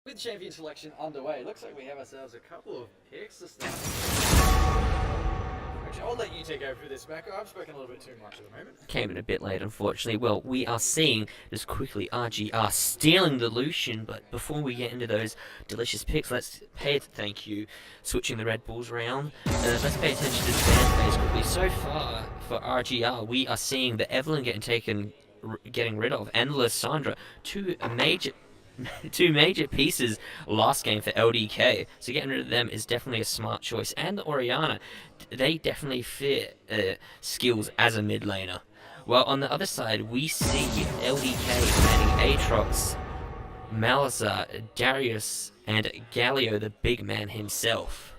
With champion selection underway, looks like we have ourselves a couple of picks to start. Actually, I'll let you take over for this, Macco. I've spoken a little bit too much at the moment. Came in a bit late, unfortunately. Well, we are seeing just quickly RGR stealing the Lucian, but before we get into those delicious picks, let's pay it. Thank you. Switching the Red Bulls around. Let's pay attention to the fan base quickly. So far for RGR, we are seeing the Evelyn getting rid of, and Lysandra, two major pieces last game for LDK. So getting rid of them is definitely a smart choice. And the Oriana, they definitely fit skills as a mid laner. Well, on the other side, we see LDK banning Aatrox, Malazar, Darius, and Galio, the big man himself.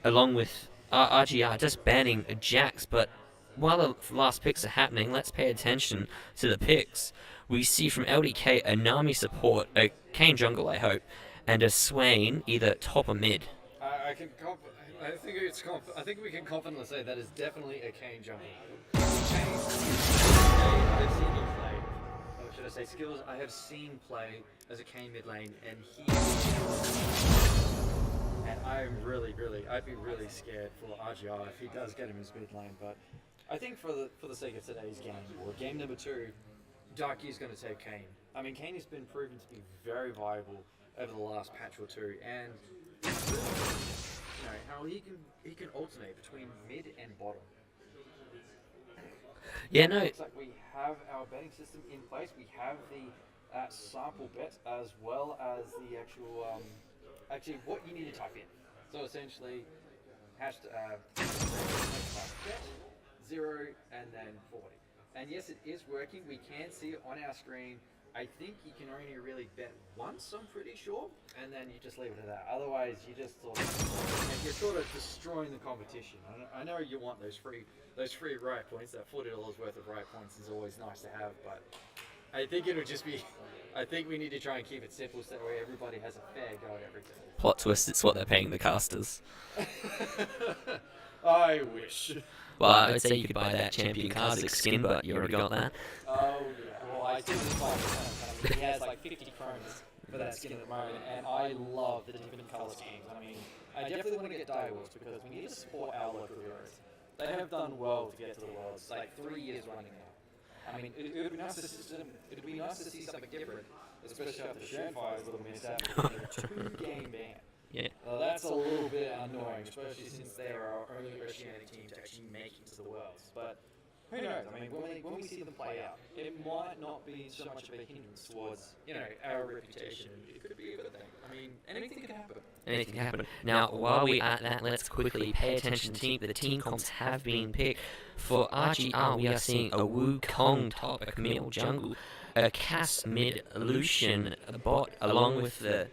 Along with RGR just banning Jax, but while the last picks are happening, let's pay attention to the picks. We see from LDK a Nami support, a Kane jungle, I hope, and a Swain either top or mid. I think we can confidently say that is definitely a Kane jungle. I've seen him play. Or should I say skills? I have seen play as a Kane mid lane, and I'd be really scared for RGR if he does get him his mid lane. But I think for the sake of today's game, or game number 2, Darky is going to take Kane. I mean, Kane has been proven to be very viable over the last patch or two, and how he can alternate between mid and bottom. Yeah, no. Looks like we have our betting system in place. We have the sample bet as well as the actually what you need to type in. So essentially, hashtag bet 0 and then 40. And yes, it is working. We can see it on our screen. I think you can only really bet once, I'm pretty sure, and then you just leave it at that. Otherwise, you're sort of destroying the competition. I know you want those free riot points. That $40 worth of riot points is always nice to have, but I think it'll just be. I think we need to try and keep it simple so that way everybody has a fair go at everything. Plot twist, it's what they're paying the casters. I wish. Well, I would say you could buy that Champion Kha'Zix skin, but you already got that. Oh, yeah. Well, I did this by the He has like 50 chromes for that skin at the moment, and I love the different color schemes. I mean, I definitely want to get Direwolves because we need to support our local heroes. They have done well to get to the Worlds, like 3 years running now. I mean, it would be nice to see something different, especially after Shamfire's little mishap with a 2-game ban. Yeah. That's a little bit annoying, especially since they are our only Oceanic team to actually make it to the Worlds. But who knows? I mean, when we see them play out, it might not be so much of a hindrance towards, our reputation. It could be a good thing. I mean, anything could happen. Anything can happen. Now, while we are at that, let's quickly pay attention to the team comps have been picked. For RGR, we are seeing a Wukong top, a Camille jungle, a Cass mid, Lucian a bot, along with the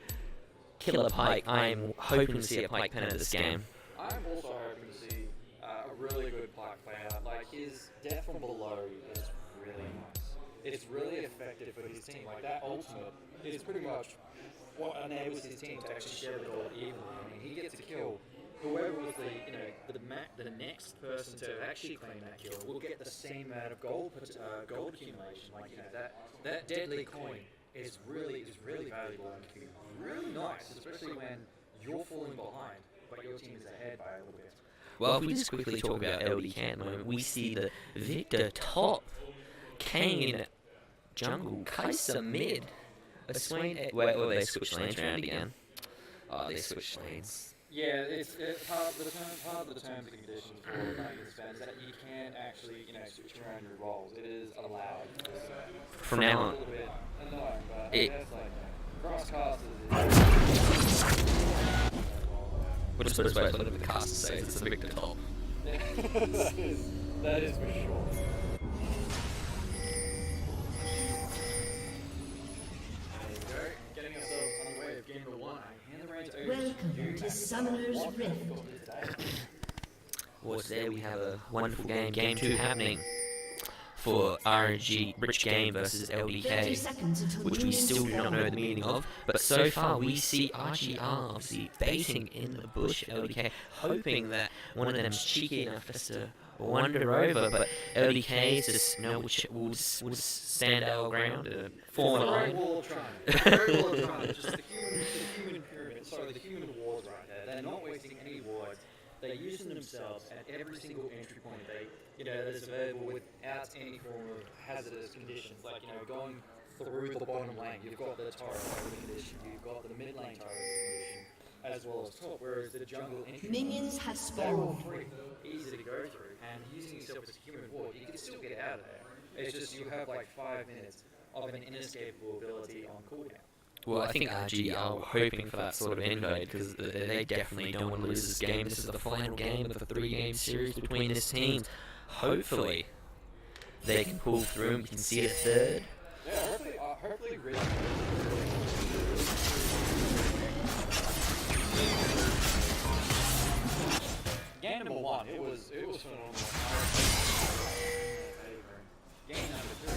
Killer Pike. I'm hoping to see a Pike pen of this game. I'm also hoping to see a really good Pike play out. Like, his death from below is really nice. It's really effective for his team. Like, that ultimate is pretty much what enables his team to actually share the gold evenly. I mean, he gets a kill. Whoever was the next person to actually claim that kill will get the same amount of gold accumulation. Like, that deadly coin is really valuable and can be really nice, especially when you're falling behind, but your team is ahead by a little bit. Well, if we just quickly talk about LDK at the moment, we see the Victor top, Kane jungle, Kai'Sa mid, a Swain. Well, they switch lanes around again. Oh, they switch lanes. Yeah, it's part of the terms and conditions for playing this band is that you can actually, switch around your roles. It is allowed. From now on. A little bit annoying, but It, that's like crosscasters is. we're just supposed to wait for the cast to say it's a Victor top. that is for sure. Welcome to Summoner's Rift. Well, today we have a wonderful game, Game 2 happening for RG Rich Game versus LDK, which we still do not know the meaning of, but so far we see RGR obviously baiting in the bush LDK, hoping that one of them is cheeky enough just to wander over, but LDK is just, no, we'll just stand our ground and form a Very line. well trying. Very well trying. Just the human pyramid. Sorry, the human wards right there. They're not wasting any wards. They're using themselves at every single entry point that is available without any form of hazardous conditions. Like, going through the bottom lane, you've got the turret condition, you've got the mid lane turret condition, as well as top. Whereas the jungle entry Minions have they're all spawned. free, easy to go through, and using yourself as a human ward, you can still get out of there. It's just you have like 5 minutes of an inescapable ability on cooldown. Well, I think RGR were hoping for that sort of invade because they definitely don't want to lose this game. This is the final game of the 3-game series between these teams. Hopefully, they can pull through and we can see a third. Yeah, hopefully really. Game number 1, it was phenomenal. Game number 2.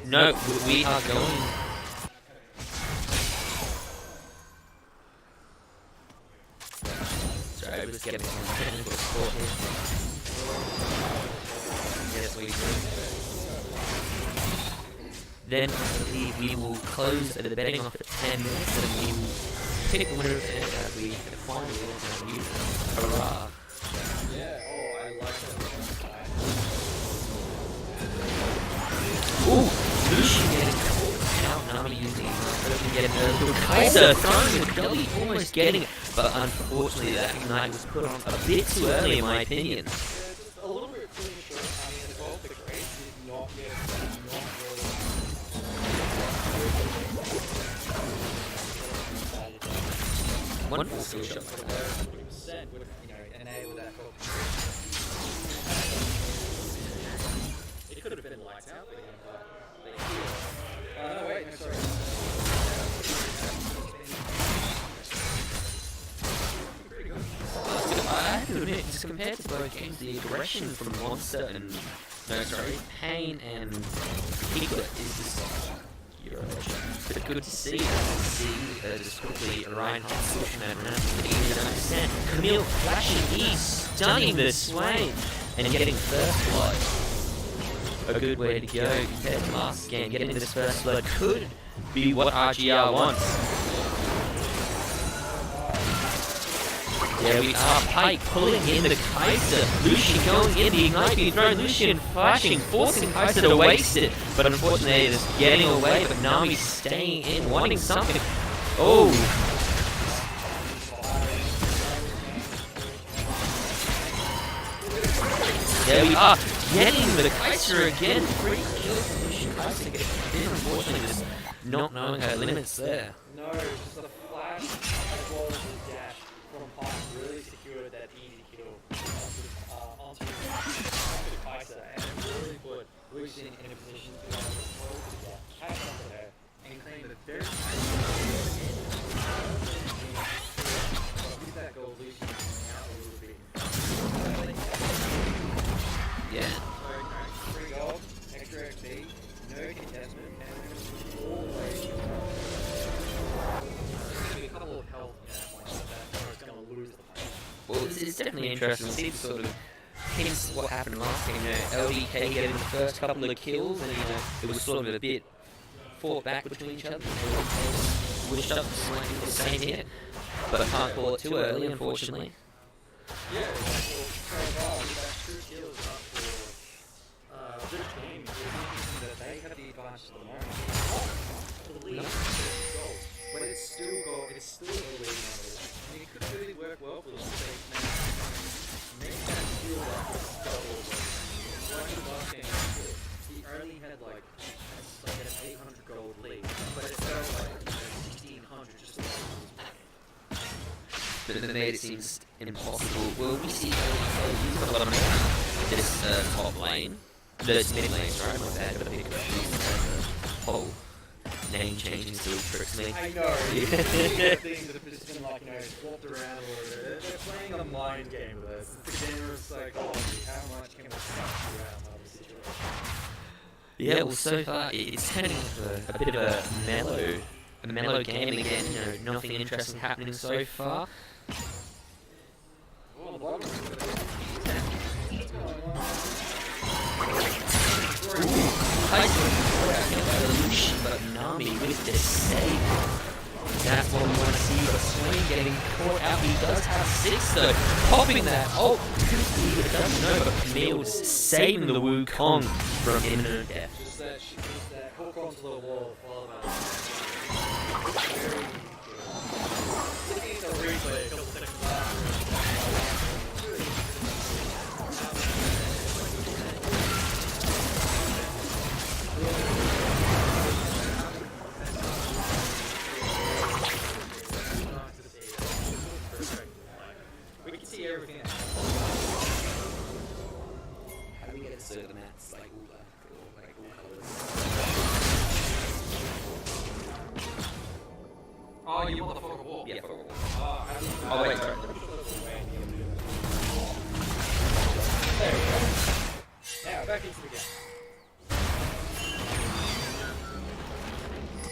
No, we are going. Sorry, I was getting some technical support here. Yes, we do. Then I believe we will close the betting off at 10 minutes and we will pick the winner as we finally win. Hurrah! Yeah, I like that. Ooh! Lucian getting caught out, Nami using the Kaiser throwing the W, almost getting it, but unfortunately that Ignite was put on a bit too early in my opinion. Just a little bit premature. I mean, the goal, the grade did not get Wonderful skill shot. 40% would enable that goal. It could have been lights out, but no, wait, no, sorry. I have to admit, just compared to both games, the aggression from Monster and Pain and Piglet is just but good to see. Just quickly Reinhardt switching that around. Easy to understand. Camille flashing, he's stunning the Swain and getting first blood. A good way to go compared to last game. Getting this first blood could be what RGR wants. There we are, Pike pulling in the Kaiser, Lucian going in, the Ignite being thrown, Lucian flashing, forcing Kaiser to waste it, but unfortunately it is getting away, but Nami staying in, wanting something. Oh! There we are, getting the Kaiser again, 3 kills from Lucian Kaiser, unfortunately just not knowing her limits there. No, just a flash as well as the dash from Pike really secured that easy kill onto the Kaiser and really put Lucian in a position to be able to close the gap, catch up to her, and claim the very with that goal, Lucian is out a little bit. Yeah. So, 3 gold, extra XP, no contestment, and all the way. A couple of health points like that, or it's going to lose the fight. Well, it's definitely interesting to see the sort of hints of what happened last game. LDK getting the first couple of kills, and it was sort of a bit fought back between each other. Wished up slightly the same here, but I can't call it too early, unfortunately. Yeah, so far, with that 2 kills up for this game, we're thinking that they have the advantage at the moment. To the lead, goal. But it's still a lead number. And it could really work well for them if they make that feel like it's double. Like the last game, he only had like an 800 gold lead, but it felt like 1600 just like But it made it seem impossible. Well, we see LDK use a lot of mana this top lane. This mid lane, sorry, my bad, but a bit confused. Oh. name changing still tricks me. I know. These are things that have just been like, swapped around a little bit. They're playing a mind game with us. It's the game of psychology. How much can we suck you out of a situation? Yeah, well, so far it's turning into a bit of a mellow game again. Nothing interesting happening so far. Well, the bottom Lucian, but Nami with the save. That's what we want to see, but Swain getting caught out. He does have 6 though. Popping that. Oh, it doesn't know, but Camille's saving the Wukong from imminent death. just that she puts that hook onto the wall, follow that. Looking at the replay a couple seconds after. We can see everything. How do we get to the mats like all colours? Oh, you want the fog of war? Yeah, for all. Oh, wait, sorry. There we go. Now, back into the game.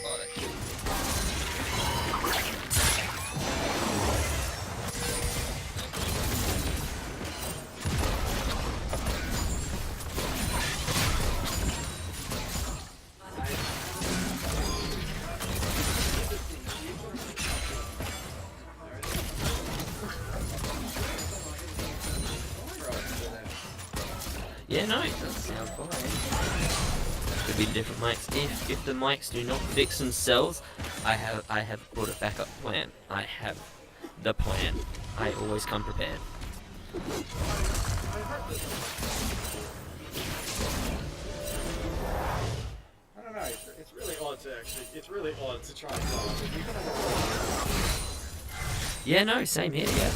Oh, that killed me. Yeah, no, it does sound fine. Could be different mics. If the mics do not fix themselves, I have brought a backup plan. I have the plan. I always come prepared. I don't know, it's really odd to actually, it's really odd to try and follow. Yeah, no, same here, yeah.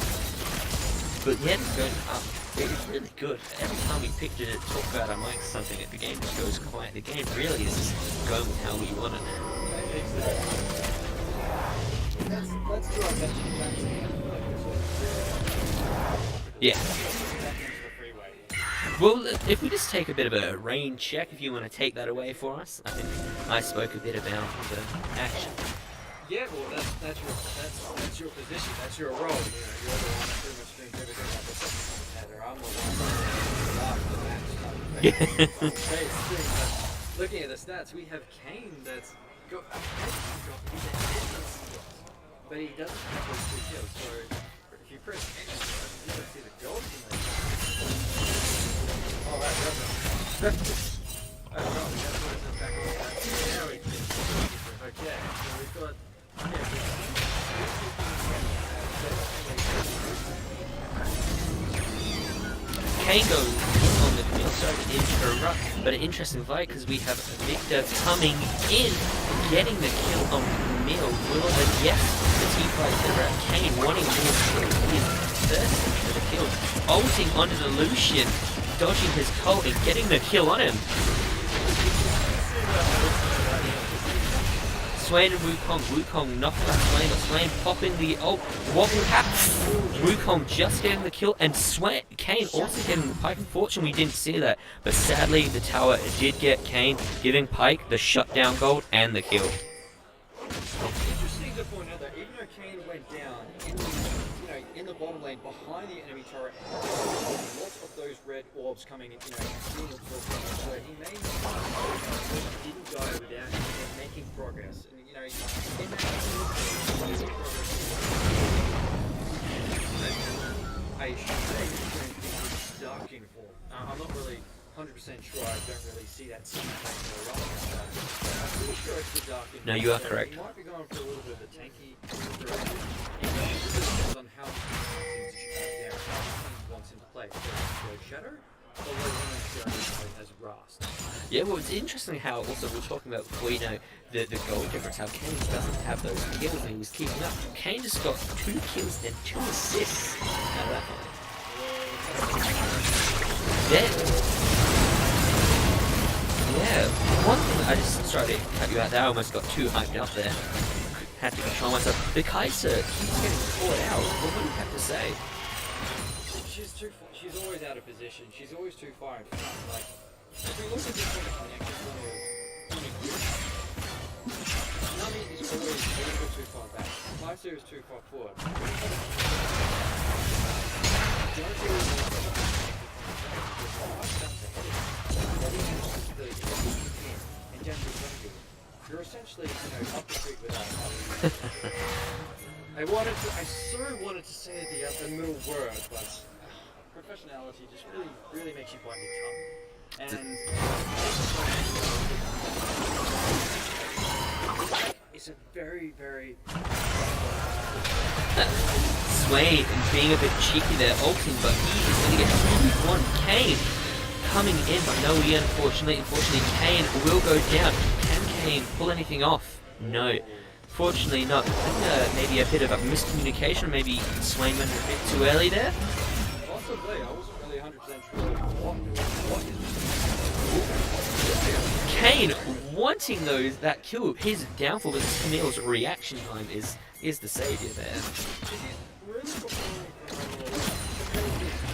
But yeah, it's going up. It's really good. Every time we picked it, talk about our mics, something, the game just goes quiet. The game really is just going with how we want it. Let's do our best. Yeah. Well, if we just take a bit of a rain check, if you want to take that away for us, I think I spoke a bit about the action. Yeah, well, that's your position, that's your role. You're the one that pretty much brings everything up. The subject matter. I'm the one after the match. Looking at the stats, we have Kane that's got a but he doesn't have those 2 kills. So if you press Kane, you don't see the gold in there. Oh, that doesn't. Oh, no, we got to put it back on that. Now we can. Okay, so we've got. Kane goes on the field, sorry to interrupt, but an interesting fight because we have Victor coming in, getting the kill on Camille. Will and yes, the team fight over at Kane wanting more his first for the kill, ulting onto the Lucian, dodging his cult and getting the kill on him. Swain and Wukong knocked out Swain, but Swain popping the ult. What will happen? Wukong just getting the kill, and Kane also getting the Pike. Unfortunately, we didn't see that, but sadly, the tower did get Kane, giving Pike the shutdown gold and the kill. Interesting to point out that even though Kane went down in the bottom lane behind the enemy turret, lots of those red orbs coming in, being absorbed. So he made didn't go without making progress. And in that I should say he's dark uniform. I'm not really 100% sure. I don't really see that scene very often. I'm pretty sure it's the dark uniform. No, you are correct. He might be going for a little bit of a tanky direction. It depends on how he wants him to play. So Shadow, or as Rast. Yeah, well, it's interesting how also we're talking about before, the goal difference, how Kane doesn't have those kills and he was keeping up. Kane just got 2 kills and 2 assists out of that fight. Yeah, Yeah, one thing I just sorry to cut you out there, I almost got too hyped up there. Had to control myself. The Kaiser keeps getting caught out. What do you have to say? She's always out of position. She's always too far in front. Like, if we look at this from a connection point of view, Nami is always a little bit too far back. Kaiser is too far forward. You're essentially, up the street without I so wanted to say the middle word, but professionality just really makes you bite your tongue. And it's a very, very Swain being a bit cheeky there, ulting, but he is going to get 2-1. Kane coming in, but no, unfortunately, Kane will go down. Can Kane pull anything off? No. Fortunately not. I think maybe a bit of a miscommunication, maybe Swain went a bit too early there. Possibly, I wasn't really 100% sure what is Kane wanting that kill, his downfall with Camille's reaction time is the savior there. Really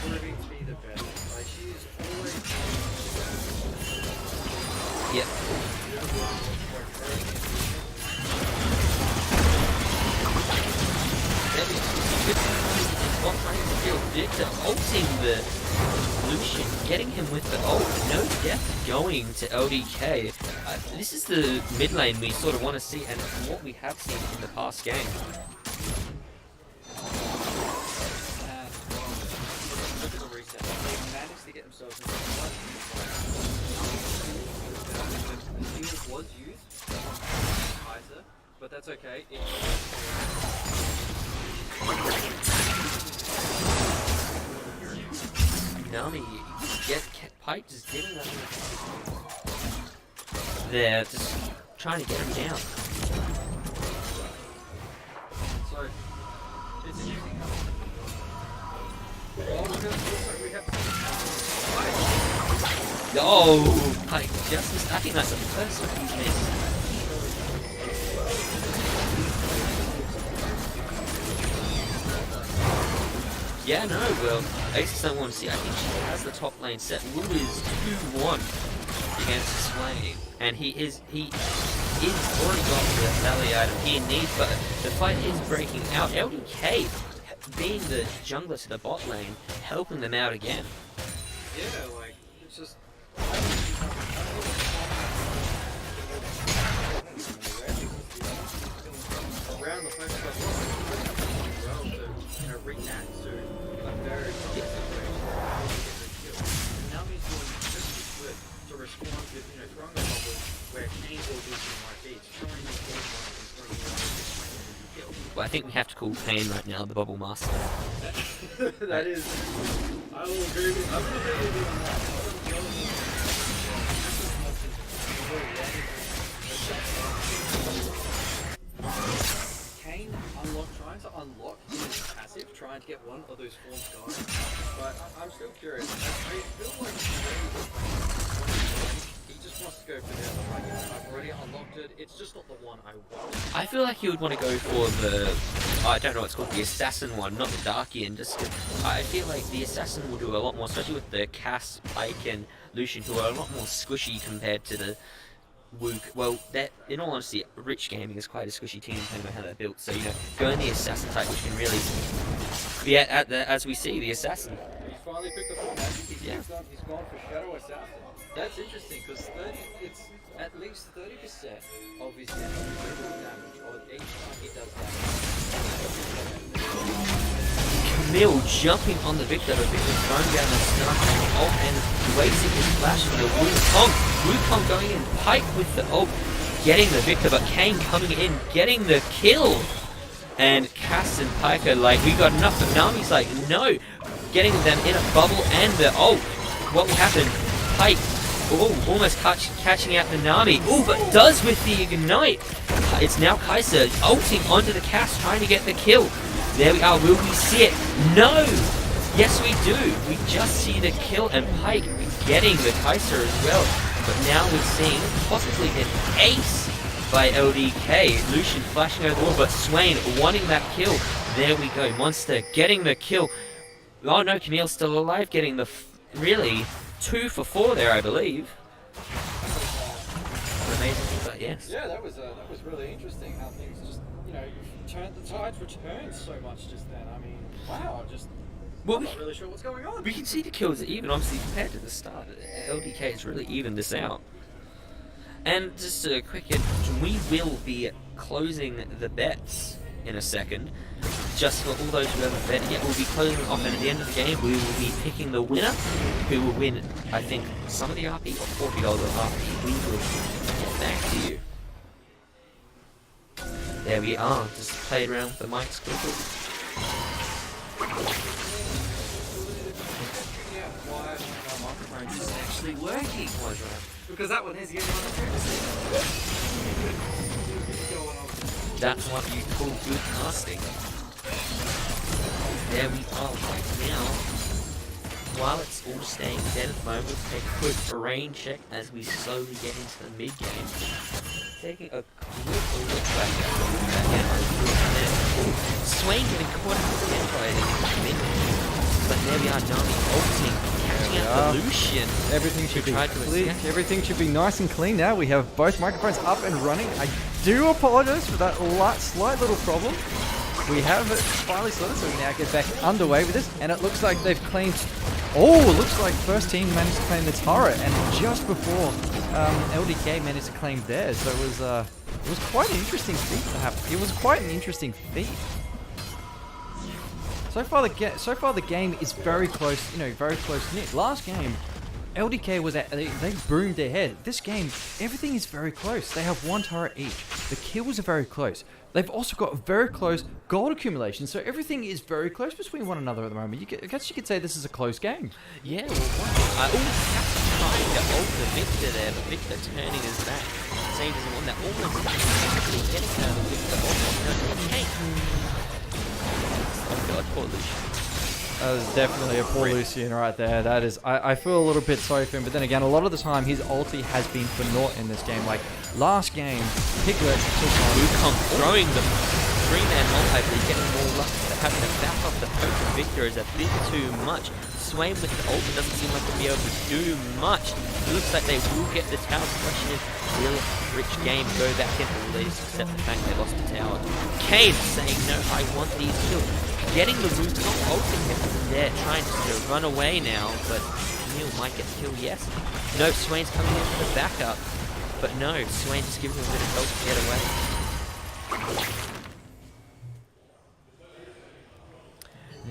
proving to be the best. Like, she's always Yep. Victor ulting the Lucian, getting him with the ult, no death going to LDK. This is the mid lane we sort of want to see, and what we have seen in the past game. look at the reset. They managed to get themselves into the fight. Was used Kaiser, but that's okay. Nami, Pike just getting that. They're just trying to get him down. So, it's interesting. Oh, Pike just missed. I think that's the first one he's missed. Yeah, no, well, Aces don't want to see. I think she has the top lane set. Wu is 2-1 against Swain, and he is already got the Sally item he needs, but the fight is breaking out. LDK being the jungler to the bot lane, helping them out again. Yeah, like, it's just... around the first well to react to a very situation. Now he's doing just as good to respond with, throwing a bubble where Kane will do some like beats, throwing his ball and throwing the kill. Well, I think we have to call Kane right now the bubble master. That is... I will agree with... I'm going to agree with that. Kane trying to unlock his passive, trying to get one of those forms going. But I'm still curious. I feel like he just wants to go for the other right. I've already unlocked it. It's just not the one I want. I feel like he would want to go for the, I don't know what it's called, the assassin one, not the Darkian. Just 'cause I feel like the assassin will do a lot more, especially with the Cass, Pike, and Lucian, who are a lot more squishy compared to the Wook. Well, that, in all honesty, Rich Gaming is quite a squishy team depending on how they're built. So, going the assassin type, which can really be as we see, the assassin. He's finally picked up on magic. He's gone for Shadow Assassin. That's interesting because it's at least 30% of his damage or each time he does that. Camille jumping on the Victor, but Victor throwing down the stun and ult and wasting his flash on the Wukong. Wukong going in, Pike with the ult, getting the Victor, but Kane coming in, getting the kill. And Cass and Pike are like, we got enough, but Nami's like, no. Getting them in a bubble and the ult. What will happen? Pike, almost catching out the Nami. Oh, but does with the ignite. It's now Kaiser ulting onto the Cass, trying to get the kill. There we are, will we see it? No! Yes we do! We just see the kill and Pike getting the Kaiser as well. But now we're seeing possibly an ace by LDK. Lucian flashing over the wall, but Swain wanting that kill. There we go. Monster getting the kill. Oh no, Camille's still alive, getting the really 2 for 4 there, I believe. Amazing, but yes. Yeah, that was really interesting how things just, you know, the tides returned so much just then. I mean, wow, I'm not really sure what's going on. We can see the kills even, obviously, compared to the start. LDK has really evened this out. And just a quick introduction, we will be closing the bets in a second. Just for all those who haven't bet yet, we'll be closing off, and at the end of the game, we will be picking the winner, who will win, I think, some of the RP or $40 of RP. We will get back to you. There we are, just played around with the mics quickly. Yeah, why our microphone is actually working? Because that one is the only one that's That's what you call good casting. There we are right now. While it's all staying dead at the moment, we'll take a quick rain check as we slowly get into the mid game. Taking a quick look back at Swain getting caught up again by the mid game. But there we are, Nami ulting, catching out the Lucian. Everything should be clear. Everything should be nice and clean now. We have both microphones up and running. I do apologize for that slight little problem. We have it finally sorted, so we now get back underway with this. And it looks like they've claimed... Oh, it looks like first team managed to claim the turret. And just before LDK managed to claim theirs. So it was quite an interesting feat to happen. It was quite an interesting feat. So far the game is very close, very close knit. Last game, LDK was they boomed ahead. This game, everything is very close. They have 1 turret each. The kills are very close. They've also got very close gold accumulation, so everything is very close between one another at the moment. I guess you could say this is a close game. Yeah, well, I almost have to try and get ult the Victor there, but Victor turning his back. Same doesn't want that. Almost actually getting out of Victor. Okay. Oh god, poor Lucian. That was definitely a poor Lucian right there. That is, I feel a little bit sorry for him, but then again, a lot of the time his ulti has been for naught in this game. Like last game, Piglet took on Wukong throwing the 3-man multi, but he's getting more luck. Having to back off the poke of Victor is a bit too much. Swain with the ulti doesn't seem like to be able to do much. It looks like they will get the tower. The question is, will Rich Game go back in, or will they just accept the fact they lost the tower? Cade saying, no, I want these kills. Getting the Wukong, ulting him from there, trying to run away now, but Neil might get the kill, yes. No, Swain's coming in for the backup, but no, Swain just gives him a bit of help to get away.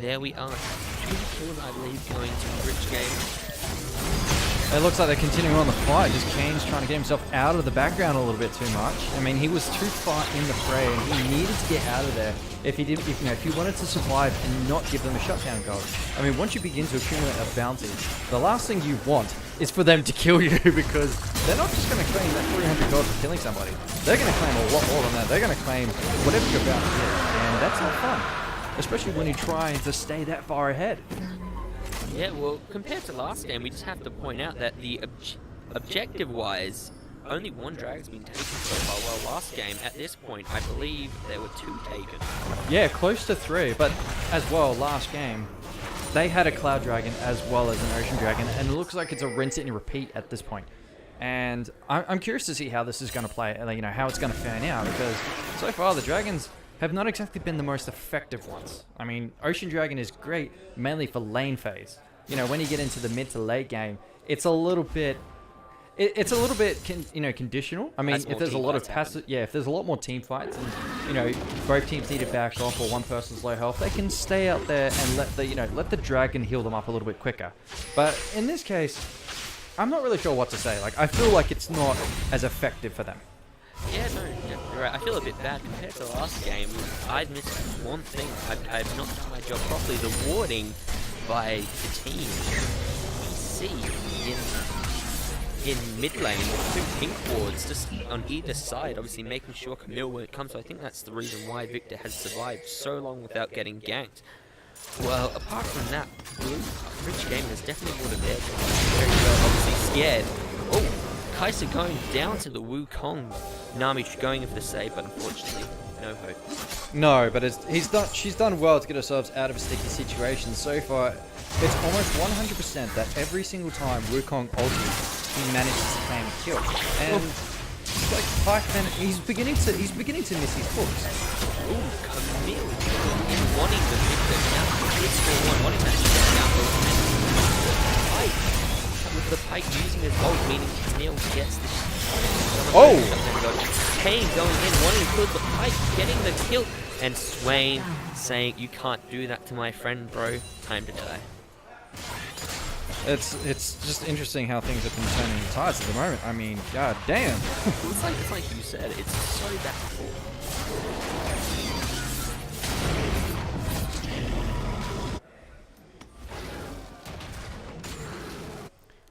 There we are, 2 kills I believe going to Rich Game. It looks like they're continuing on the fight. Just Kane's trying to get himself out of the background a little bit too much. I mean, he was too far in the fray, and he needed to get out of there if he didn't. If he wanted to survive and not give them a shutdown goal. I mean, once you begin to accumulate a bounty, the last thing you want is for them to kill you, because they're not just going to claim that 300 gold for killing somebody. They're going to claim a lot more than that. They're going to claim whatever your bounty is, and that's not fun, especially when you try to stay that far ahead. Yeah, well, compared to last game, we just have to point out that the objective-wise, only 1 drag's been taken so far. Well, last game, at this point, I believe there were 2 taken. Yeah, close to 3, but as well, last game, they had a Cloud Dragon as well as an Ocean Dragon, and it looks like it's a rinse it and repeat at this point. And I'm curious to see how this is going to play, how it's going to fan out, because so far the Dragons have not exactly been the most effective ones. I mean, Ocean Dragon is great mainly for lane phase. When you get into the mid to late game, it's a little bit, conditional. I mean, if there's a lot of passive, if there's a lot more team fights, and both teams need to back off or one person's low health, they can stay out there and let the dragon heal them up a little bit quicker. But in this case, I'm not really sure what to say. Like, I feel like it's not as effective for them. Yeah, no, you're right. I feel a bit bad compared to the last game. I'd missed one thing. I've not done my job properly. The warding by the team. We see in mid lane with 2 pink wards just on either side, obviously making sure Camille won't come. So I think that's the reason why Victor has survived so long without getting ganked. Well, apart from that, Rich Game has definitely warded their very well. Obviously scared. Oh. Kai'Sa going down to the Wukong. Nami going for the save, but unfortunately, no hope. No, but she's done well to get herself out of a sticky situation. So far, it's almost 100% that every single time Wukong ulti, he manages to claim a kill. And it's like Pikeman, he's beginning to miss his hooks. Ooh, Camille wanting the victor now. It's 4-1, wanting that shot down with the Pike using his ult, meaning Camille gets the Oh! Kane going in, wanting to kill the Pike, getting the kill, and Swain saying, "You can't do that to my friend, bro. Time to die." It's just interesting how things have been turning tides at the moment. I mean, god damn. it's like you said, it's so back and forth.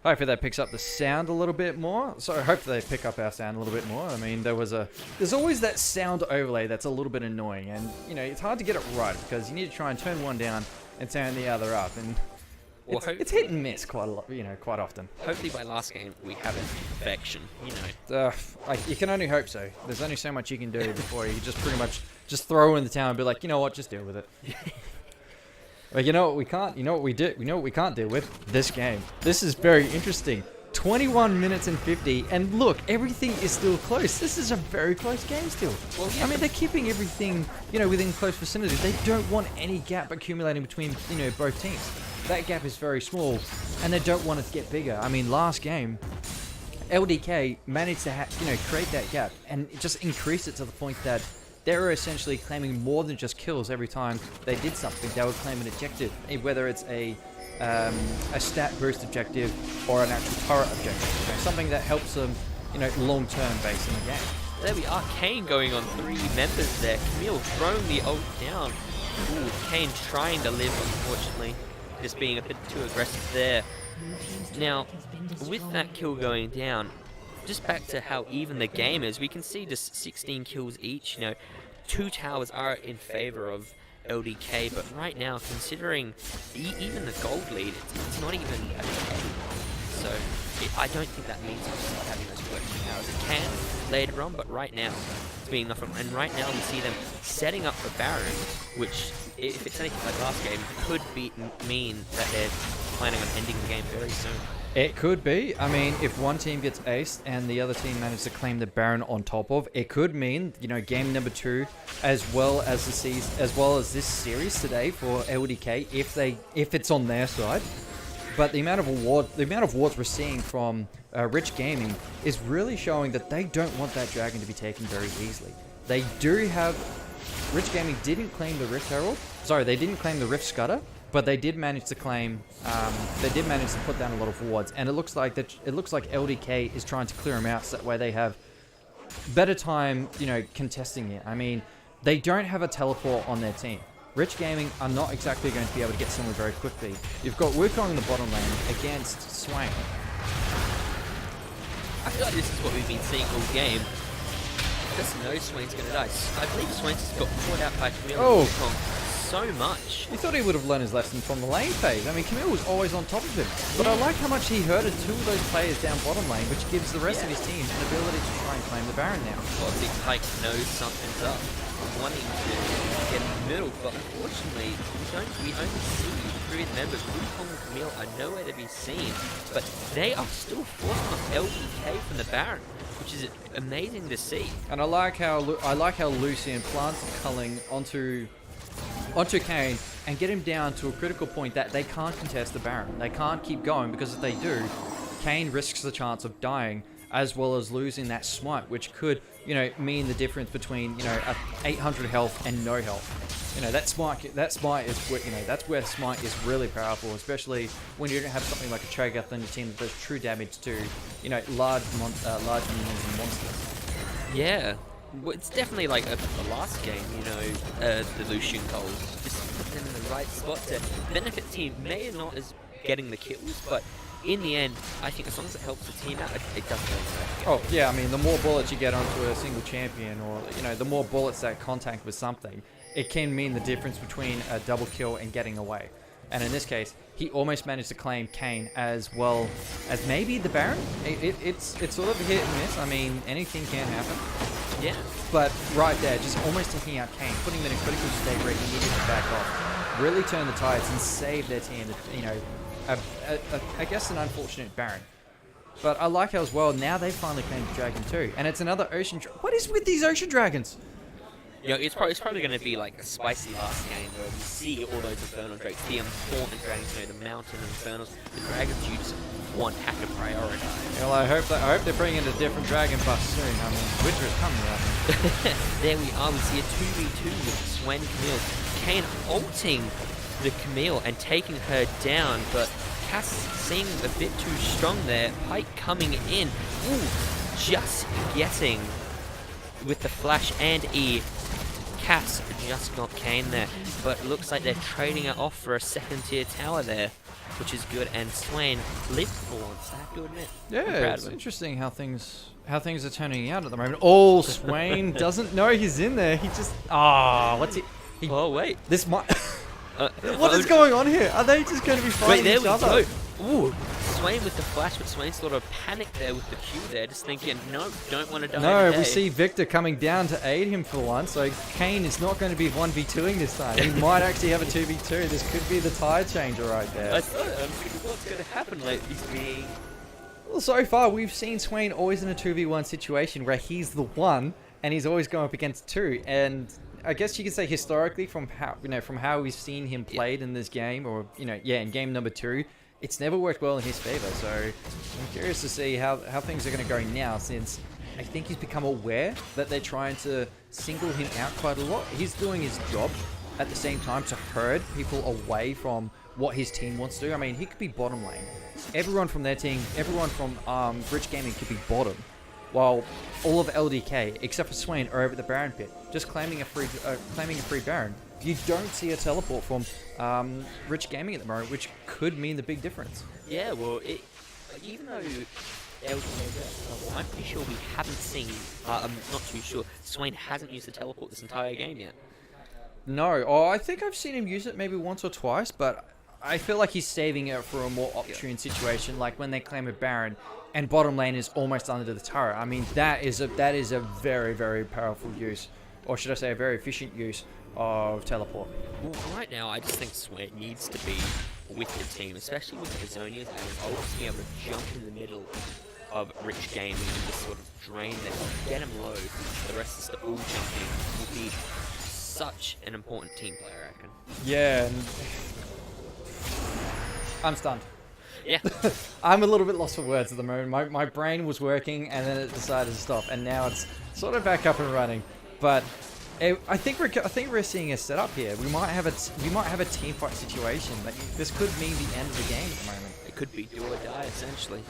Hopefully that picks up the sound a little bit more. So hopefully they pick up our sound a little bit more. I mean, there's always that sound overlay that's a little bit annoying, and you know it's hard to get it right because you need to try and turn one down and turn the other up, and it's hit and miss quite a lot, quite often. Hopefully by last game we have it perfection, You can only hope so. There's only so much you can do before you just pretty much just throw in the towel and be like, you know what, just deal with it. But you know what we can't? You know what we do? You know what we can't deal with? This game. This is very interesting. 21 minutes and 50, and look, everything is still close. This is a very close game still. Well, yeah, I mean, they're keeping everything, within close vicinity. They don't want any gap accumulating between, both teams. That gap is very small, and they don't want it to get bigger. I mean, last game, LDK managed to, create that gap and just increase it to the point that they were essentially claiming more than just kills every time they did something. They would claim an objective, whether it's a stat boost objective or an actual turret objective. Something that helps them, long-term base in the game. There we are, Kane going on 3 members there. Camille throwing the ult down. Ooh, Kane trying to live, unfortunately. Just being a bit too aggressive there. Now, with that kill going down, just back to how even the game is, we can see just 16 kills each. 2 towers are in favor of LDK, but right now, considering even the gold lead, it's not even a so I don't think that means us having those working towers. It can later on, but right now it's being nothing. And right now we see them setting up the Baron, which, if it's anything like last game, could mean that they're planning on ending the game very soon. It could be. I mean, if one team gets aced and the other team manages to claim the Baron on top of, it could mean, game number 2, as well as this series today for LDK, if it's on their side. But the amount of awards we're seeing from Rich Gaming is really showing that they don't want that dragon to be taken very easily. They do have. Rich Gaming didn't claim the Rift Herald. Sorry, they didn't claim the Rift Scudder. But they did manage to claim. They did manage to put down a lot of wards, and it looks like LDK is trying to clear them out, so that way they have better time, contesting it. I mean, they don't have a teleport on their team. Rich Gaming are not exactly going to be able to get somewhere very quickly. You've got Wukong in the bottom lane against Swain. I feel like this is what we've been seeing all game. Just know Swain's going to die. I believe Swain's got caught out by Camille and Wukong so much. You thought he would have learned his lesson from the lane phase. I mean, Camille was always on top of him. But I like how much he hurted 2 of those players down bottom lane, which gives the rest of his team an ability to try and claim the Baron now. Well, big Pike knows something's up, wanting to get in the middle, but unfortunately, we only see 3 members. Wukong and Camille are nowhere to be seen, but they are still forcing off LDK from the Baron, which is amazing to see. And I like how Lucian plants culling onto Kane and get him down to a critical point that they can't contest the Baron. They can't keep going, because if they do, Kane risks the chance of dying as well as losing that smite, which could, mean the difference between, 800 health and no health. That smite is where, that's where smite is really powerful, especially when you don't have something like a Cho'Gath on your team that does true damage to, large minions and monsters. Yeah. Well, it's definitely like the last game, the Lucian goals. Just put them in the right spot to benefit the team. May not as getting the kills, but in the end, I think as long as it helps the team out, it doesn't really matter. Oh, yeah, I mean, the more bullets you get onto a single champion, or, the more bullets that contact with something, it can mean the difference between a double kill and getting away. And in this case, he almost managed to claim Kane as well as maybe the Baron. It's sort of hit and miss. I mean, anything can happen. Yeah. But right there, just almost taking out Kane, putting them in a critical state where he needed to back off, really turn the tides and save their team. You know, I guess an unfortunate Baron. But I like how as well, now they finally claimed the Dragon too. And it's another Ocean What is with these Ocean Dragons? You know, it's probably going to be like a spicy last game where we see all those Infernal Drakes, the important dragons, you know, the Mountain Infernals, the dragons you just have to prioritize. Well, I hope they bring in a different dragon buff soon. I mean, winter is coming right now. There we are. We see a 2v2 with Swain Camille. Kane ulting the Camille and taking her down, but Cass seeming a bit too strong there. Pike coming in. Ooh, just getting with the flash and E. Cass just got Kane there, but looks like they're trading it off for a second tier tower there, which is good. And Swain lived for once, I have to admit. Yeah, it's interesting how things are turning out at the moment. Oh, Swain doesn't know he's in there. He just what's he? Oh wait, this might. What is going on here? Are they just going to be fighting each other? Ooh, Swain with the flash, but Swain sort of panicked there with the Q there, just thinking, no, don't want to die. No, today. we see Victor coming down to aid him for once, so Kane is not going to be 1v2ing this time. He might actually have a 2v2. This could be the tide changer right there. I thought, I'm thinking, what's going to happen lately? Well, so far we've seen Swain always in a 2v1 situation where he's the one and he's always going up against two. And I guess you could say historically from how we've seen him played in this game, or in game number 2. It's never worked well in his favor, so I'm curious to see how things are going to go now, since I think he's become aware that they're trying to single him out quite a lot. He's doing his job at the same time to herd people away from what his team wants to do. I mean, he could be bottom lane. Everyone from their team, everyone from Rich Gaming could be bottom, while all of LDK, except for Swain, are over at the Baron pit, just claiming a free Baron. You don't see a teleport from Rich Gaming at the moment, which could mean the big difference. Yeah, well, even though I'm pretty sure we haven't seen, I'm not too sure, Swain hasn't used the teleport this entire game yet. No, I think I've seen him use it maybe once or twice, but I feel like he's saving it for a more opportune situation, like when they claim a Baron and bottom lane is almost under the turret. I mean, that is a very, very powerful use, or should I say a very efficient use of teleport. Well, right now, I just think Swain needs to be with the team, especially with the Zonias and ults being able to jump in the middle of Rich Gaming and just sort of drain them, get him low. The rest is the all jumping will be such an important team player, I reckon. Yeah, and I'm stunned. Yeah. I'm a little bit lost for words at the moment. My brain was working and then it decided to stop, and now it's sort of back up and running. But I think we're seeing a setup here. We might have a team fight situation. Like, this could mean the end of the game at the moment. It could be do or die, essentially.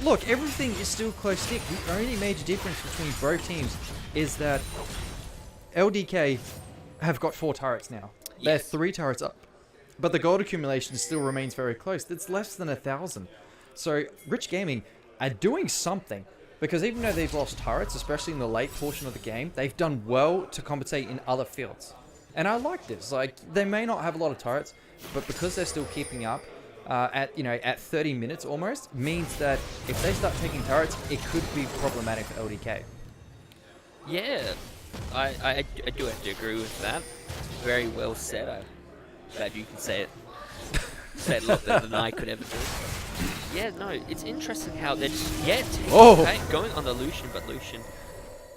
Look, everything is still close stick. The only major difference between both teams is that LDK have got 4 turrets now. Yes. They're 3 turrets up. But the gold accumulation still remains very close. It's less than 1,000. So Rich Gaming are doing something, because even though they've lost turrets, especially in the late portion of the game, they've done well to compensate in other fields. And I like this. Like, they may not have a lot of turrets, but because they're still keeping up at 30 minutes almost, means that if they start taking turrets, it could be problematic for LDK. Yeah, I do have to agree with that. Very well said. I'm glad you can say it a lot better than I could ever do. Yeah, no, it's interesting how they're just, going on the Lucian, but Lucian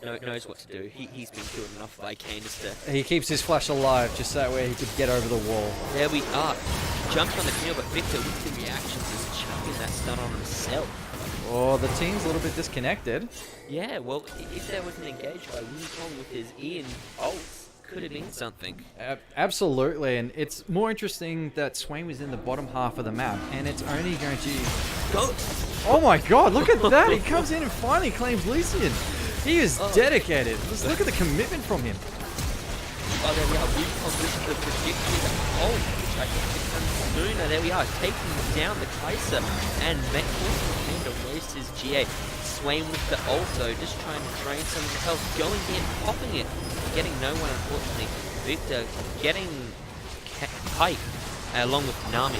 knows what to do. He's been killed enough by Kane to... He keeps his flash alive just that way he could get over the wall. There we are. Jumped on the field, but Victor with the reactions is chucking that stun on himself. Oh, the team's a little bit disconnected. Yeah, well, if there was an engage by Wukong with his Ian ults, could have been something. Absolutely, and it's more interesting that Swain was in the bottom half of the map, and it's only going to... Go! Oh my god, look at that! He comes in and finally claims Lucian. He is dedicated. Just look at the commitment from him. Oh, there we are. Wukong with the predicted ult, which I think is sooner. There we are, taking down the Kaiser, and Mekhl to waste his GA. Swain with the ult though, just trying to drain some of the health, going in, popping it, getting no one unfortunately. Victor getting Pike along with Nami.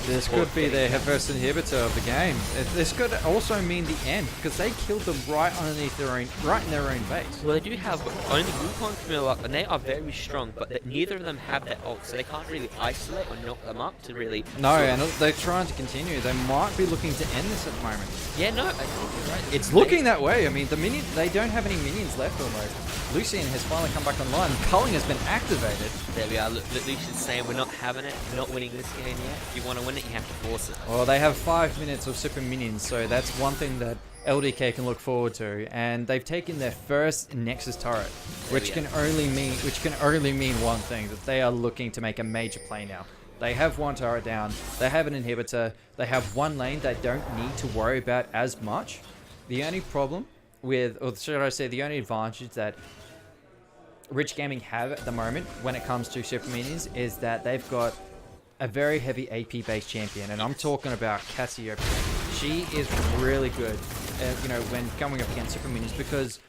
This could be their first inhibitor of the game. This could also mean the end, because they killed them right underneath right in their own base. Well, they do have only Wukong and Camille up, and they are very strong, but neither of them have their ult, so they can't really isolate or knock them up to really... No, and they're trying to continue. They might be looking to end this at the moment. Yeah, no, I think you're right. It's looking that way. I mean, they don't have any minions left almost. Lucian has finally come back online. Culling has been activated. There we are. Lucian's saying we're not having it, we're not winning this game yet. If you want to win it, you have to force it. Well, they have 5 minutes of super minions, so that's one thing that LDK can look forward to. And they've taken their first Nexus turret, which can only mean one thing, that they are looking to make a major play now. They have one turret down. They have an inhibitor. They have one lane they don't need to worry about as much. The only problem with, or should I say, the only advantage that Rich Gaming have at the moment when it comes to super minions is that they've got a very heavy AP based champion, and I'm talking about Cassiopeia. She is really good, when going up against super minions, because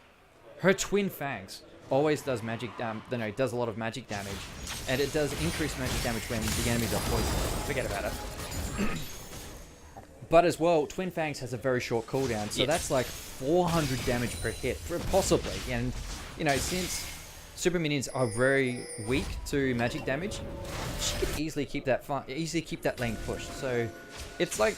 her twin fangs always does does a lot of magic damage, and it does increase magic damage when the enemies are poisoned. Forget about it. But as well, Twin Fangs has a very short cooldown, so that's like 400 damage per hit, possibly. And since super minions are very weak to magic damage, she could easily keep that lane pushed. So it's like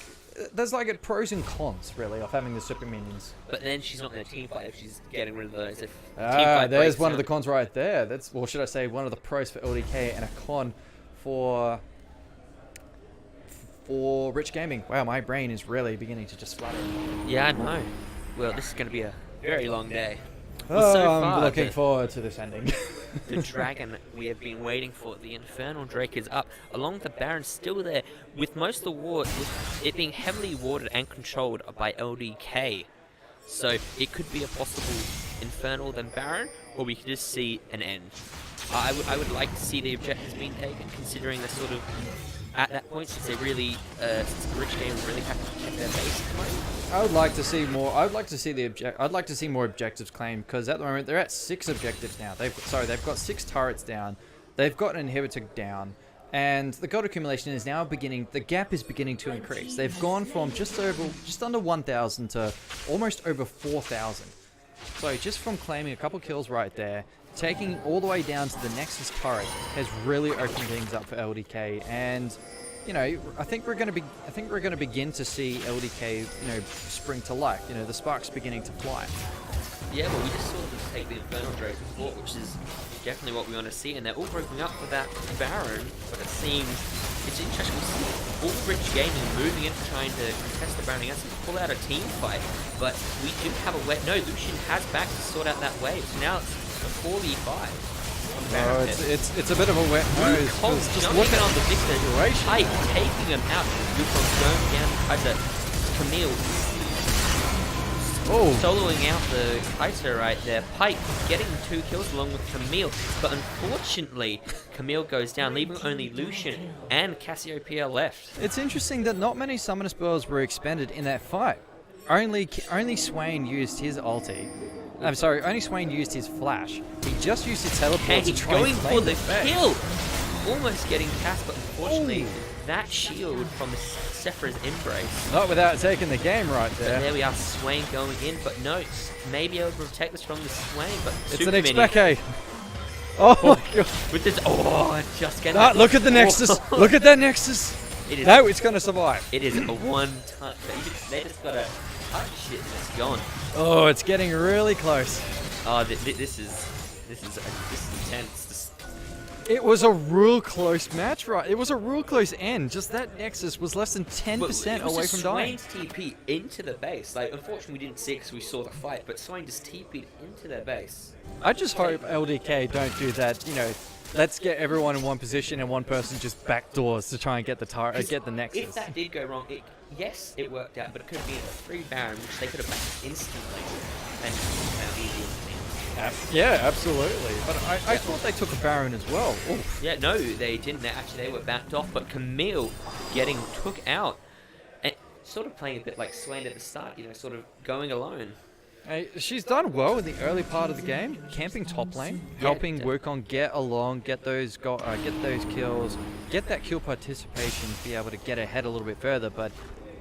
there's like pros and cons really of having the super minions. But then she's not in a team fight if she's getting rid of those. If there's one of the cons right there. That's, well, should I say, one of the pros for LDK and a con for Rich Gaming. Wow, my brain is really beginning to just flutter. Yeah, I know. Well, this is going to be a very long day. I'm looking forward to this ending. The dragon we have been waiting for, the Infernal Drake, is up, along with the Baron still there, with most of the ward, with it being heavily warded and controlled by LDK. So it could be a possible Infernal then Baron, or we could just see an end. I would like to see the objectives being taken, considering they're sort of at that point, since they really, Rich Game really have to protect their base at the moment. I would like to see more. I'd like to see more objectives claimed, because at the moment they're at 6 objectives now. They've got 6 turrets down. They've got an inhibitor down, and the gold accumulation is now beginning. The gap is beginning to increase. They've gone from just under 1,000 to almost over 4,000. So just from claiming a couple kills right there, taking all the way down to the Nexus turret has really opened things up for LDK, and I think we're going to begin to see LDK spring to life. The sparks beginning to fly. Yeah, well, we just saw them take the Infernal Drake before, which is definitely what we want to see, and they're all breaking up for that Baron, but it seems it's interesting to see all Rich Gaming moving in, trying to contest the Baron against them, pull out a team fight, but we do have a wave. No, Lucian has back to sort out that wave, so now it's a 4v5. Oh, it's a bit of a wet nose. Just looking on the Victor, Pike taking him out. Wukong going down Kaiser. Camille soloing out the Kaiser right there. Pike getting 2 kills along with Camille, but unfortunately Camille goes down, leaving only Lucian and Cassiopeia left. It's interesting that not many summoner spells were expended in that fight. Only Swain used his ulti. I'm sorry, only Swain used his flash. He just used his teleport to try going and for the kill! Almost getting cast, but unfortunately, that shield from Sephiroth's embrace. Not without taking the game right there. But there we are, Swain going in, but no, maybe able to protect this from the Swain, but it's an X-Pack. Oh my god. With this, just getting look at the Nexus. Look at that Nexus. No, it's going to survive. It is a one-touch. They just got to touch it and it's gone. Oh, it's getting really close. Oh, this is intense. It was a real close match, right? It was a real close end. Just that Nexus was less than 10% away from dying. Swain's TP into the base. Like, unfortunately, we didn't see it because we saw the fight, but Swain just TP'd into their base. I just hope LDK don't do that. Let's get everyone in one position and one person just backdoors to try and get the Nexus. If that did go wrong, yes, it worked out, but it could have been a 3 Baron, which they could have backed instantly. And yeah, absolutely. But I thought they took a Baron as well. Oof. Yeah, no, they didn't. They were backed off, but Camille getting took out. And sort of playing a bit like Swain at the start, sort of going alone. Hey, she's done well in the early part of the game, camping top lane, helping Wukong get along, get those kills, get that kill participation, be able to get ahead a little bit further. But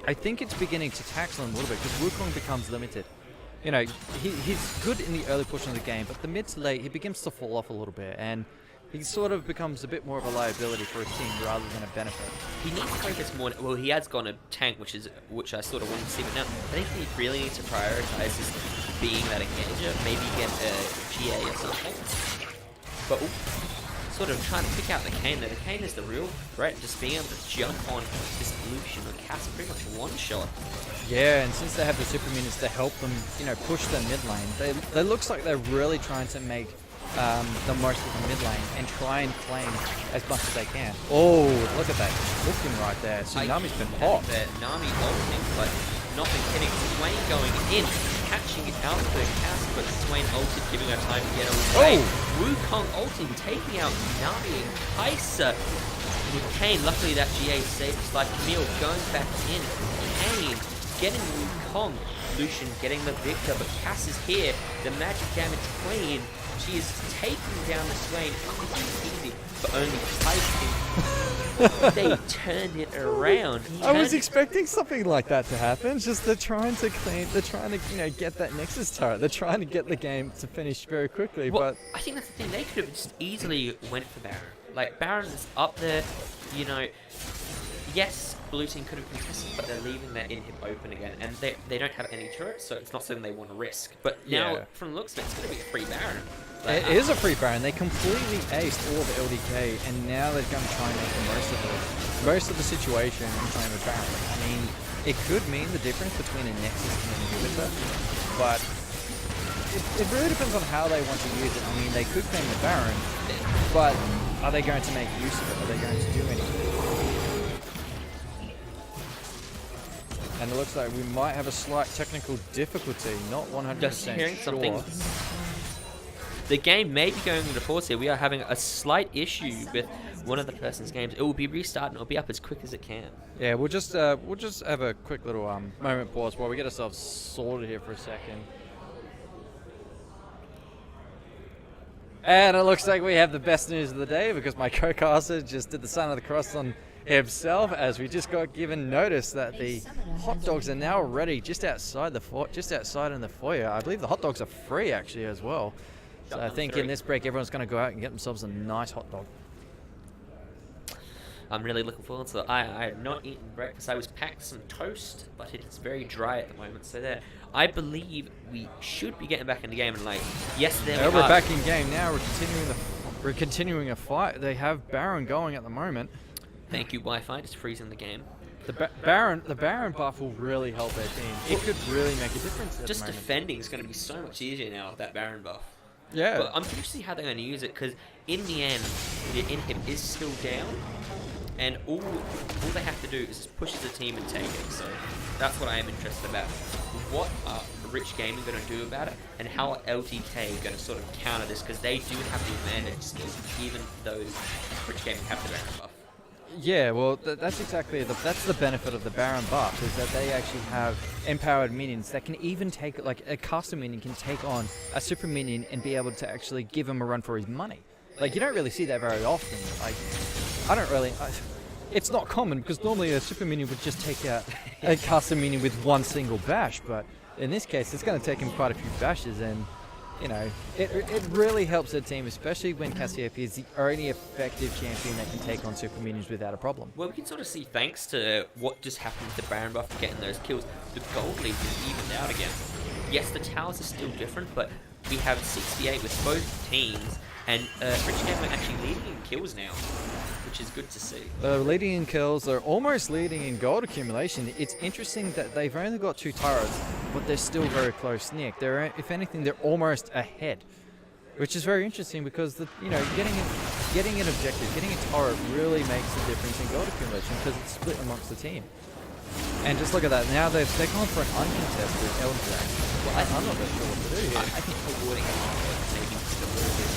I think it's beginning to tax on him a little bit because Wukong becomes limited. You know, he's good in the early portion of the game, but the mid to late he begins to fall off a little bit, and he sort of becomes a bit more of a liability for his team rather than a benefit. He needs to focus more. Well, he has gone a tank, which I sort of wanted to see, but now I think he really needs to prioritize his being that engager. Maybe get a GA or something. But sort of trying to pick out the Kayn. The Kayn is the real threat. Just being able to jump on this Lucian or Cass pretty much one shot. Yeah, and since they have the super minions to help them, you know, push the mid lane, they looks like they're really trying to make the most of the mid lane and try and claim as much as they can. Oh, look at that looking right there. Tsunami's been hot. Nami ulting, but not been hitting. Swain going in, catching it out for Cass, but Swain ulted, giving her time to get away. Wukong ulting, taking out Nami and Kai'Sa. With Kayn, luckily that GA saved his life. Camille going back in. Kayn getting Wukong. Lucian getting the victor, but Cass is here. The magic damage queen. She is taking down the Swain easy, but only Tyson. They turned it around. I was expecting something like that to happen. It's just they're trying to get that Nexus turret. They're trying to get the game to finish very quickly. Well, but I think that's the thing. They could have just easily went for Baron. Like Baron is up there, you know. Yes, blue team could have contested, but they're leaving that inhib open again, and they don't have any turrets, so it's not something they want to risk. But now, from the looks of it, it's going to be a free Baron. It is a free Baron. They completely aced all the LDK, and now they're going to try and make the most of the situation and claim a Baron. I mean, it could mean the difference between a Nexus and an inhibitor, but it really depends on how they want to use it. I mean, they could claim the Baron, but are they going to make use of it? Are they going to do anything? And it looks like we might have a slight technical difficulty, not 100% Just hearing sure. something. The game may be going into pause here. We are having a slight issue with one of the person's games. It will be restarting. It'll be up as quick as it can. Yeah, we'll just have a quick little moment pause while we get ourselves sorted here for a second. And it looks like we have the best news of the day because my co-caster just did the sign of the cross on himself as we just got given notice that the hot dogs are now ready just outside in the foyer. I believe the hot dogs are free actually as well. So I think in this break everyone's going to go out and get themselves a nice hot dog. I'm really looking forward to it. I have not eaten breakfast. I was packed some toast, but it's very dry at the moment. So there, I believe we should be getting back in the game. And like, yes, we're back in game now. We're continuing a fight. They have Baron going at the moment. Thank you, Wi-Fi. Just freezing the game. The Baron buff will really help their team. It could really make a difference. Just defending is going to be so much easier now with that Baron buff. Yeah. But I'm curious to see how they're going to use it because in the end, the inhib is still down. And all they have to do is just push the team and take it. So that's what I am interested about. What are Rich Gaming going to do about it, and how are LDK going to sort of counter this? Because they do have the advantage still, even though Rich Gaming have the Baron buff. Yeah, well, that's exactly that's the benefit of the Baron buff is that they actually have empowered minions that can even take, like a custom minion can take on a super minion and be able to actually give him a run for his money. Like, you don't really see that very often. Like, it's not common because normally a super minion would just take out a custom minion with one single bash, but in this case it's going to take him quite a few bashes, and you know, it really helps the team, especially when Cassiopeia is the only effective champion that can take on super minions without a problem. Well, we can sort of see, thanks to what just happened with the Baron buff getting those kills, the gold lead is evened out again. Yes, the towers are still different, but we have 68 with both teams, and Rich Gaming are actually leading in kills now, which is good to see. They're leading in kills, they're almost leading in gold accumulation. It's interesting that they've only got 2 turrets, but they're still very close, Nick. If anything, they're almost ahead, which is very interesting because getting an objective, getting a turret really makes a difference in gold accumulation because it's split amongst the team. And just look at that, now they're going for an uncontested LDK. Well, I'm not really sure what to do here. I think rewarding maybe just a little bit.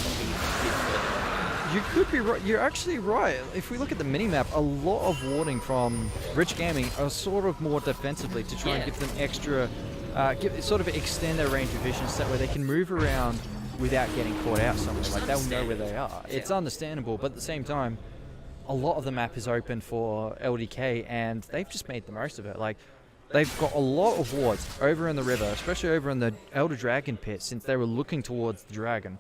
You could be right. You're actually right. If we look at the minimap, a lot of warding from Rich Gaming are sort of more defensively to try and give them extra sort of extend their range of vision so that way they can move around without getting caught out somewhere. Like they'll know where they are. It's understandable, but at the same time, a lot of the map is open for LDK, and they've just made the most of it. Like they've got a lot of wards over in the river, especially over in the Elder Dragon pit, since they were looking towards the dragon.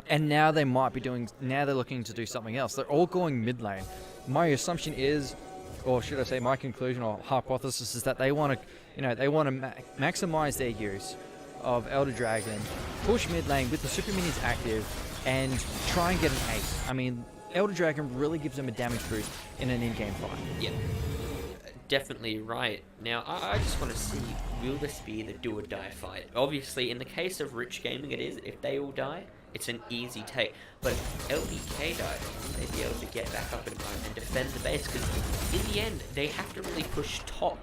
And now they might be doing. Now they're looking to do something else. They're all going mid lane. My assumption is, or should I say, my conclusion or hypothesis is that they want to, they want to maximize their use of Elder Dragon, push mid lane with the super minions active, and try and get an ace. I mean, Elder Dragon really gives them a damage boost in an in-game fight. Yeah, definitely right. Now, I just want to see, will this be the do or die fight? Obviously, in the case of Rich Gaming, it is. If they all die, it's an easy take. But if LDK die, will they be able to get back up and defend the base? Because in the end, they have to really push top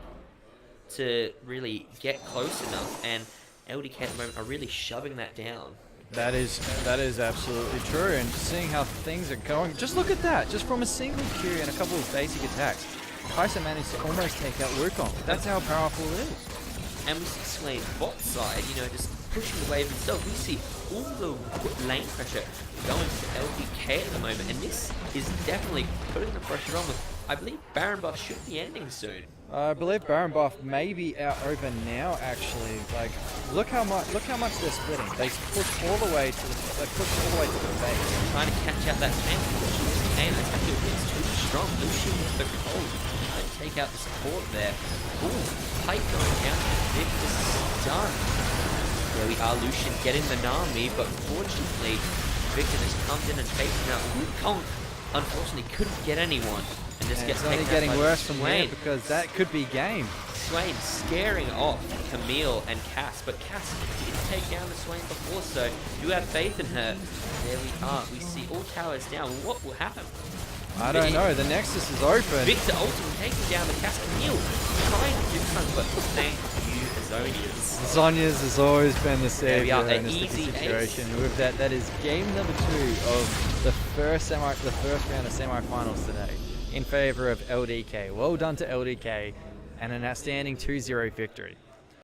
to really get close enough, and LDK at the moment are really shoving that down. That is absolutely true, and seeing how things are going, just look at that, just from a single Q and a couple of basic attacks, Kai'Sa managed to almost take out Wukong. That's how powerful it is. And we see Swain bot side, just pushing the wave himself. We see all the lane pressure going to LDK at the moment, and this is definitely putting the pressure on with, I believe Baron buff should be ending soon. I believe Baron buff may be out over now. Actually, like look how much they're splitting. They push all the way to the base. Trying to catch out that tank. And the tank is too strong. Lucian with the cold. Trying to take out the support there. Ooh, Pike going down. This is done. There we are, Lucian getting the Nami, but fortunately, Victor just comes in and takes him out. Wukong, unfortunately, couldn't get anyone. And this gets it's only getting worse from Swain. there because that could be game. Swain scaring off Camille and Cass, but Cass did take down the Swain before, so you have faith in her. There we are. We see all towers down. What will happen? I don't know. The Nexus is open. Victor ultimately taking down the Cass. Camille trying to do something, but thank you, Azonias. Zonya's has always been the savior are, in this easy situation. With that is game number 2 of the first round of semi-finals today, in favor of LDK. Well done to LDK, and an outstanding 2-0 victory.